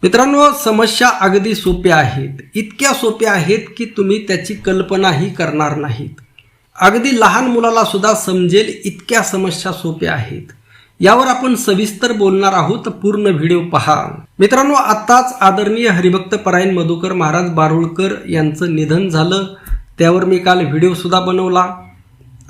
मित्रांनो, समस्या अगदी सोप्या आहेत, इतक्या सोप्या आहेत की तुम्ही त्याची कल्पनाही करणार नाहीत. अगदी लहान मुलाला सुद्धा समजेल इतक्या समस्या सोप्या आहेत. यावर आपण सविस्तर बोलणार आहोत. पूर्ण व्हिडिओ पहा. मित्रांनो, आत्ताच आदरणीय हरिभक्त परायण मधुकर महाराज बारुळकर यांचं निधन झालं. त्यावर मी काल व्हिडिओ सुद्धा बनवला.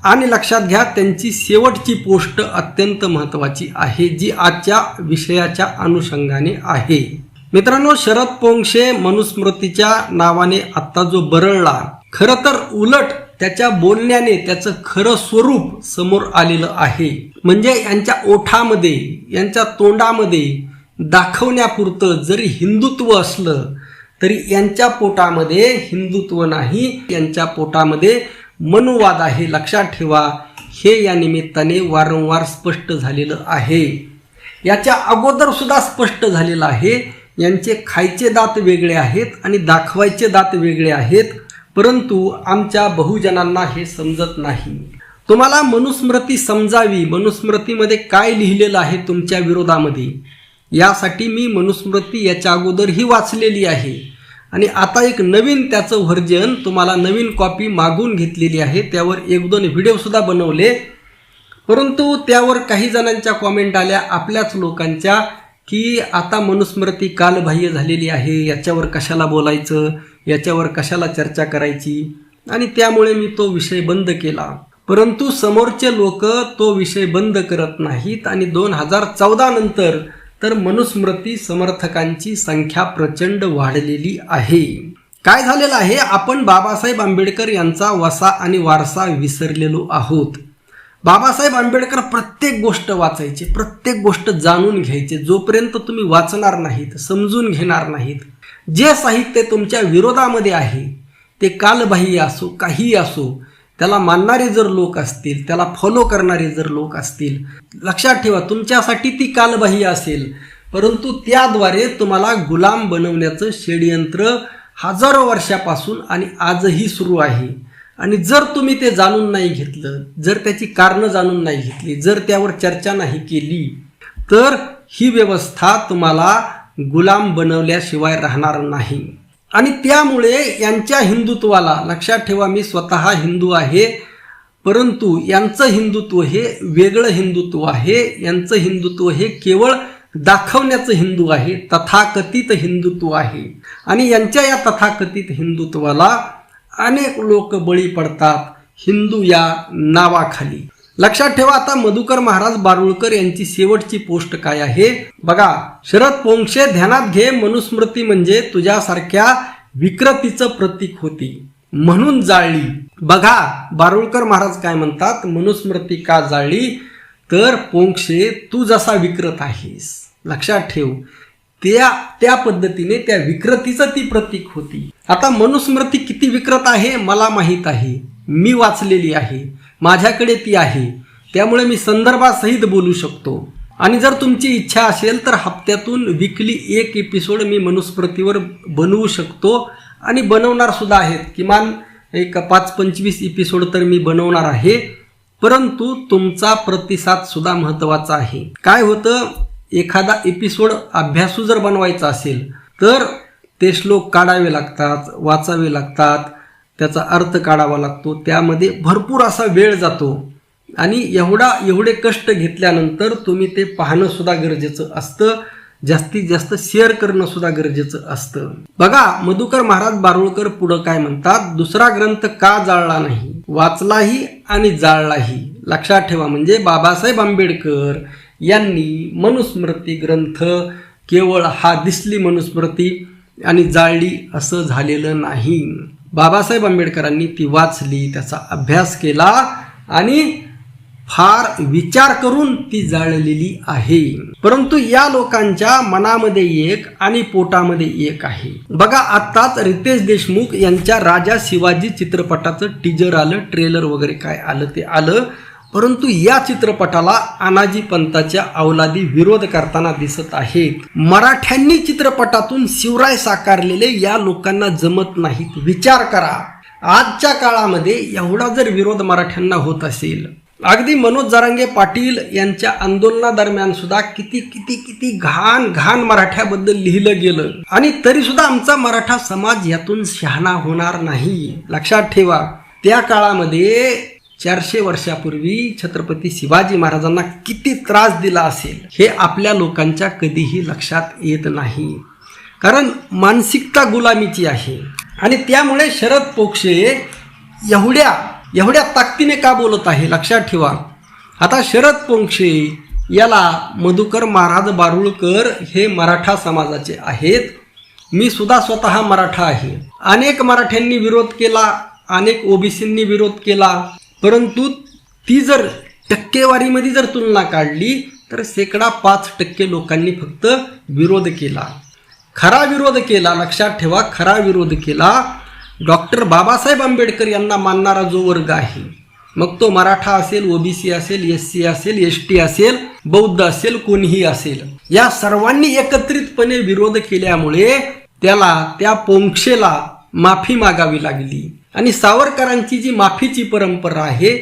आणि लक्षात घ्या, त्यांची शेवटची पोस्ट अत्यंत महत्त्वाची आहे, जी आजच्या विषयाच्या अनुषंगाने आहे. मित्रांनो, शरद पोंक्षे मनुस्मृतीच्या नावाने आत्ता जो बरळला, खरं तर उलट त्याच्या बोलण्याने त्याचं खरं स्वरूप समोर आलेलं आहे. म्हणजे यांच्या ओठामध्ये, यांच्या तोंडामध्ये दाखवण्यापुरतं जरी हिंदुत्व असलं तरी यांच्या पोटामध्ये हिंदुत्व नाही, यांच्या पोटामध्ये मनुवाद आहे. लक्षात ठेवा, हे या निमित्ताने वारंवार स्पष्ट झालेलं आहे. याच्या अगोदर सुद्धा स्पष्ट झालेलं आहे. यांचे खायचे दात वेगळे आहेत आणि दाखवायचे दात वेगळे आहेत, परंतु आमच्या बहुजनांना हे समजत नाही. तुम्हाला मनुस्मृती समजावी, मनुस्मृतीमध्ये काय लिहिलेलं आहे तुमच्या विरोधामध्ये, यासाठी मी मनुस्मृती याच्या अगोदरही वाचलेली आहे. आणि आता एक नवीन त्याचं व्हर्जन तुम्हाला नवीन कॉपी मागून घेतलेली आहे. त्यावर 1-2 व्हिडिओसुद्धा बनवले, परंतु त्यावर काही जणांच्या कॉमेंट आल्या, आपल्याच लोकांच्या, की आता मनुस्मृती कालबाह्य झालेली आहे, याच्यावर कशाला बोलायचं, याच्यावर कशाला चर्चा करायची, आणि त्यामुळे मी तो विषय बंद केला. परंतु समोरचे लोक तो विषय बंद करत नाहीत. आणि 2014 नंतर तर मनुस्मृती समर्थकांची संख्या प्रचंड वाढलेली आहे. काय झालेलं आहे, आपण बाबासाहेब आंबेडकर यांचा वसा आणि वारसा विसरलेलो आहोत. बाबासाहेब आंबेडकर प्रत्येक गोष्ट वाचायचे, प्रत्येक गोष्ट जाणून घ्यायचे. जोपर्यंत तुम्ही वाचणार नाहीत, समजून घेणार नाहीत, जे साहित्य तुमच्या विरोधामध्ये आहे ते कालबाह्य असो, काहीही असो, त्याला मानणारे जर लोक असतील, त्याला फॉलो करणारे जर लोक असतील, लक्षात ठेवा, तुमच्यासाठी ती कालबाह्य असेल, परंतु त्याद्वारे तुम्हाला गुलाम बनवण्याचं षड्यंत्र हजारो वर्षापासून आणि आजही सुरू आहे. आणि जर तुम्ही ते जाणून नाही घेतलं, जर त्याची कारणं जाणून नाही घेतली, जर त्यावर चर्चा नाही केली, तर ही व्यवस्था तुम्हाला गुलाम बनवल्याशिवाय राहणार नाही. आणि त्यामुळे यांच्या हिंदुत्वाला, लक्षात ठेवा, मी स्वतः हिंदू आहे, परंतु यांचं हिंदुत्व हे वेगळं हिंदुत्व आहे. यांचं हिंदुत्व हे केवळ दाखवण्याचं हिंदू आहे, तथाकथित हिंदुत्व आहे. आणि यांच्या या तथाकथित हिंदुत्वाला अनेक लोक बळी पडतात हिंदू या नावाखाली. लक्षात ठेवा, आता मधुकर महाराज बारुळकर यांची शेवटची पोस्ट काय आहे बघा. शरद पोंक्षे, ध्यानात घे, मनुस्मृती म्हणजे तुझ्यासारख्या विकृतीचं प्रतीक होती म्हणून जाळली. बघा बारुळकर महाराज काय म्हणतात, मनुस्मृती का जाळली, तर पोंक्षे तू जसा विकृत आहेस, लक्षात ठेव, त्या पद्धतीने त्या विकृतीचं ती प्रतीक होती. आता मनुस्मृती किती विकृत आहे मला माहीत आहे, मी वाचलेली आहे, माझ्याकडे ती आहे, त्यामुळे मी संदर्भासहित बोलू शकतो. आणि जर तुमची इच्छा असेल तर हप्त्यातून वीकली 1 एपिसोड मी मनुस्मृतीवर बनवू शकतो आणि बनवणार सुद्धा आहेत. किमान एक 5-25 एपिसोड तर मी बनवणार आहे. परंतु तुमचा प्रतिसाद सुद्धा महत्त्वाचा आहे. काय होतं, एखादा एपिसोड अभ्यासू जर बनवायचा असेल तर ते श्लोक काढावे लागतात, वाचावे लागतात, त्याचा अर्थ काढावा लागतो, त्यामध्ये भरपूर असा वेळ जातो. आणि एवढे कष्ट घेतल्यानंतर तुम्ही ते पाहणं सुद्धा गरजेचं असतं, जास्तीत जास्त शेअर करणं सुद्धा गरजेचं असतं. बघा मधुकर महाराज बारुळकर पुढं काय म्हणतात, दुसरा ग्रंथ का जाळला नाही, वाचलाही आणि जाळलाही. लक्षात ठेवा, म्हणजे बाबासाहेब आंबेडकर यांनी मनुस्मृती ग्रंथ केवळ हा दिसली मनुस्मृती आणि जाळली असं झालेलं नाही. बाबासाहेब आंबेडकरांनी ती वाचली, त्याचा अभ्यास केला आणि फार विचार करून ती जाळलेली आहे. परंतु या लोकांच्या मनामध्ये एक आणि पोटामध्ये एक आहे. बघा, आत्ताच रितेश देशमुख यांच्या राजा शिवाजी चित्रपटाचं टीजर आलं, ट्रेलर वगैरे काय आलं ते आलं, परंतु या चित्रपटाला अनाजी पंताच्या अवलादी विरोध करताना दिसत आहेत. मराठ्यांनी चित्रपटातून शिवराय साकारलेले या लोकांना जमत नाहीत. विचार करा, आजच्या काळामध्ये एवढा जर विरोध मराठ्यांना होत असेल अगदी मनोज जरांगे पाटील यांच्या आंदोलनादरम्यान सुद्धा किती किती किती घाण घाण मराठ्याबद्दल लिहिलं गेलं आणि तरी सुद्धा आमचा मराठा समाज यातून शहाणा होणार नाही. लक्षात ठेवा, त्या काळामध्ये 400 वर्षापूर्वी छत्रपती शिवाजी महाराजांना किती त्रास दिला असेल हे आपल्या लोकांच्या कधीही लक्षात येत नाही. कारण मानसिकता गुलामीची आहे आणि त्यामुळे शरद पोंक्षे एवढ्या ताकदीने का बोलत आहे लक्षात ठेवा. आता शरद पोंक्षे याला मधुकर महाराज बारुळकर हे मराठा समाजाचे आहेत. मी सुद्धा स्वतः मराठा आहे. अनेक मराठ्यांनी विरोध केला, अनेक ओबीसींनी विरोध केला, परंतु ती जर टक्केवारीमध्ये जर तुलना काढली तर 5% लोकांनी फक्त विरोध केला. खरा विरोध केला, लक्षात ठेवा, खरा विरोध केला डॉक्टर बाबासाहेब आंबेडकर यांना मानणारा जो वर्ग आहे, मग तो मराठा असेल, ओबीसी असेल, SC असेल, ST असेल, बौद्ध असेल, कोणीही असेल, या सर्वांनी एकत्रितपणे विरोध केल्यामुळे त्या पोंक्षेला माफी मागावी लागली आणि सावरकरांची जी माफीची परंपरा आहे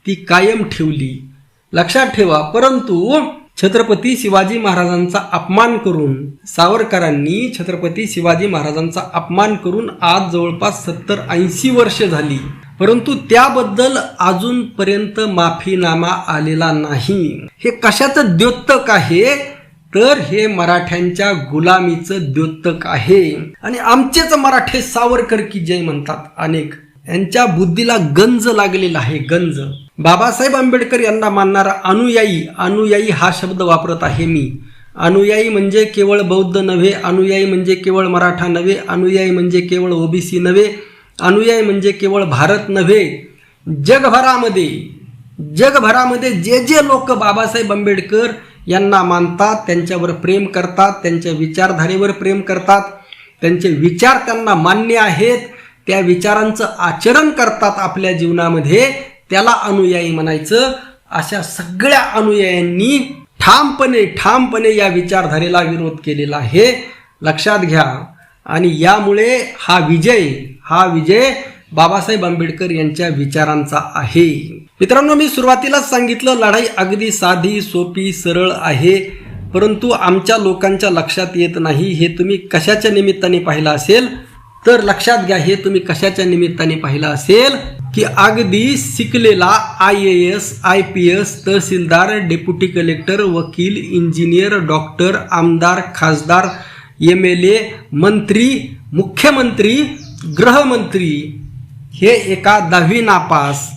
ती कायम ठेवली. लक्षात ठेवा, परंतु छत्रपती शिवाजी महाराजांचा अपमान करून सावरकरांनी छत्रपती शिवाजी महाराजांचा अपमान करून आज जवळपास 70-80 वर्ष झाली, परंतु त्याबद्दल अजूनपर्यंत माफीनामा आलेला नाही. हे कशाचं द्योतक आहे तर हे मराठ्यांच्या गुलामीचं द्योतक आहे. आणि आमचेच मराठे सावरकर की जय म्हणतात अनेक, यांच्या बुद्धीला गंज लागलेला आहे, गंज. बाबासाहेब आंबेडकर यांना मानणारा अनुयायी हा शब्द वापरत आहे मी. अनुयायी म्हणजे केवळ बौद्ध नव्हे, अनुयायी म्हणजे केवळ मराठा नव्हे, अनुयायी म्हणजे केवळ ओबीसी नव्हे, अनुयायी म्हणजे केवळ भारत नव्हे, जगभरामध्ये जे लोक बाबासाहेब आंबेडकर यांना मानतात, त्यांच्यावर प्रेम करतात, त्यांच्या विचारधारेवर प्रेम करतात, त्यांचे विचार त्यांना मान्य आहेत, त्या विचारांचं आचरण करतात आपल्या जीवनामध्ये, त्याला अनुयायी म्हणायचं. अशा सगळ्या अनुयायांनी ठामपणे या विचारधारेला विरोध केलेला आहे, लक्षात घ्या. आणि यामुळे हा विजय बाबासाहेब आंबेडकर यांच्या विचारांचा आहे. मित्रांनो, मी सुरुवातीलाच सांगितलं लढाई अगदी साधी, सोपी, सरळ आहे, परंतु आमच्या लोकांच्या लक्षात येत नाही. हे तुम्ही कशाच्या निमित्ताने पाहिलं असेल तर लक्षात घ्या, हे तुम्ही कशाच्या निमित्ताने पाहिलं असेल की अगदी शिकलेला IAS, IPS, तहसीलदार, डेप्युटी कलेक्टर, वकील, इंजिनियर, डॉक्टर, आमदार, खासदार, MLA, मंत्री, मुख्यमंत्री, गृहमंत्री हे एका 10वी नापास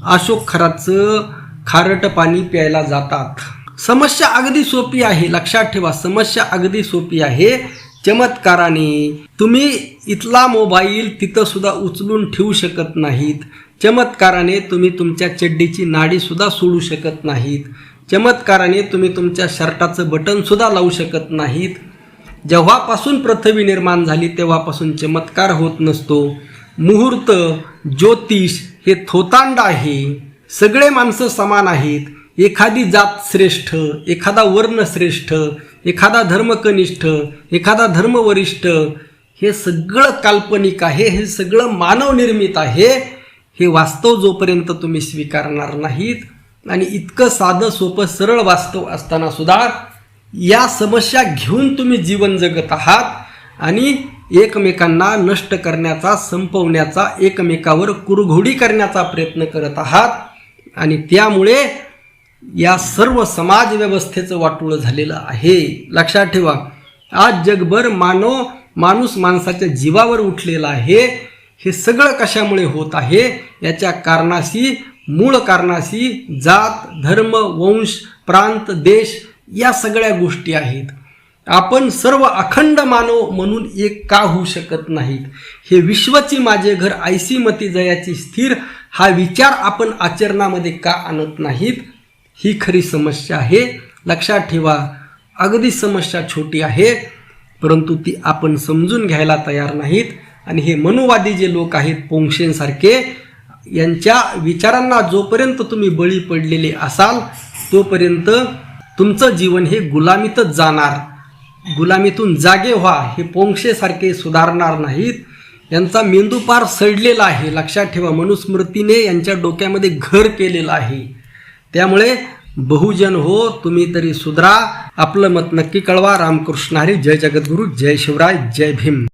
अशोक खराचं खारट पाणी प्यायला जातात. समस्या अगदी सोपी आहे, लक्षात ठेवा, समस्या अगदी सोपी आहे. चमत्काराने तुम्ही इथला मोबाईल तिथं सुद्धा उचलून ठेवू शकत नाहीत. चमत्काराने तुम्ही तुमच्या चड्डीची नाडी सुद्धा सोडू शकत नाहीत. चमत्काराने तुम्ही तुमच्या शर्टाचं बटन सुद्धा लावू शकत नाहीत. जेव्हापासून पृथ्वी निर्माण झाली तेव्हापासून चमत्कार होत नसतो. मुहूर्त, ज्योतिष हे थोतांड आहे. सगळे माणसं समान आहेत. एखादी जात श्रेष्ठ, एखादा वर्ण श्रेष्ठ, एखादा धर्म कनिष्ठ, एखादा धर्म वरिष्ठ, हे सगळं काल्पनिक आहे, हे सगळं मानवनिर्मित आहे. हे वास्तव जोपर्यंत तुम्ही स्वीकारणार नाहीत आणि इतकं साधं सोपं सरळ वास्तव असताना सुद्धा या समस्या घेऊन तुम्ही जीवन जगत आहात आणि एकमेकांना नष्ट करण्याचा, संपवण्याचा, एकमेकावर कुरघोडी करण्याचा प्रयत्न करत आहात. आणि त्यामुळे या सर्व समाज व्यवस्थेचं वाटोळं झालेलं आहे. लक्षात ठेवा, आज जगभर माणूस माणसाच्या जीवावर उठलेला आहे. हे सगळं कशामुळे होत आहे? याच्या मूळ कारणाशी जात, धर्म, वंश, प्रांत, देश या सगळ्या गोष्टी आहेत. आपण सर्व अखंड मानव म्हणून एक का होऊ शकत नाहीत? हे विश्वची माझे घर, ऐसी मती जयाची स्थिर, हा विचार आपण आचरणामध्ये का आणत नाहीत? ही खरी समस्या आहे. लक्षात ठेवा, अगदी समस्या छोटी आहे, परंतु ती आपण समजून घ्यायला तयार नाहीत. आणि हे मनुवादी जे लोक आहेत, पोंक्षेंसारखे, यांच्या विचारांना जोपर्यंत तुम्ही बळी पडलेले असाल तोपर्यंत तुमचं जीवन हे गुलामीतच जाणार. गुलामीतून जागे व्हा. हे पोंक्षेसारखे सुधारणार नाहीत. यांचा मेंदू पार सडलेला आहे. लक्षात ठेवा, मनुस्मृतीने यांच्या डोक्यामध्ये घर केलेलं आहे. त्यामुळे बहुजन हो, तुम्ही तरी सुधरा. आपलं मत नक्की कळवा. रामकृष्ण हरी. जय जगद्गुरू. जय शिवराय. जय भीम.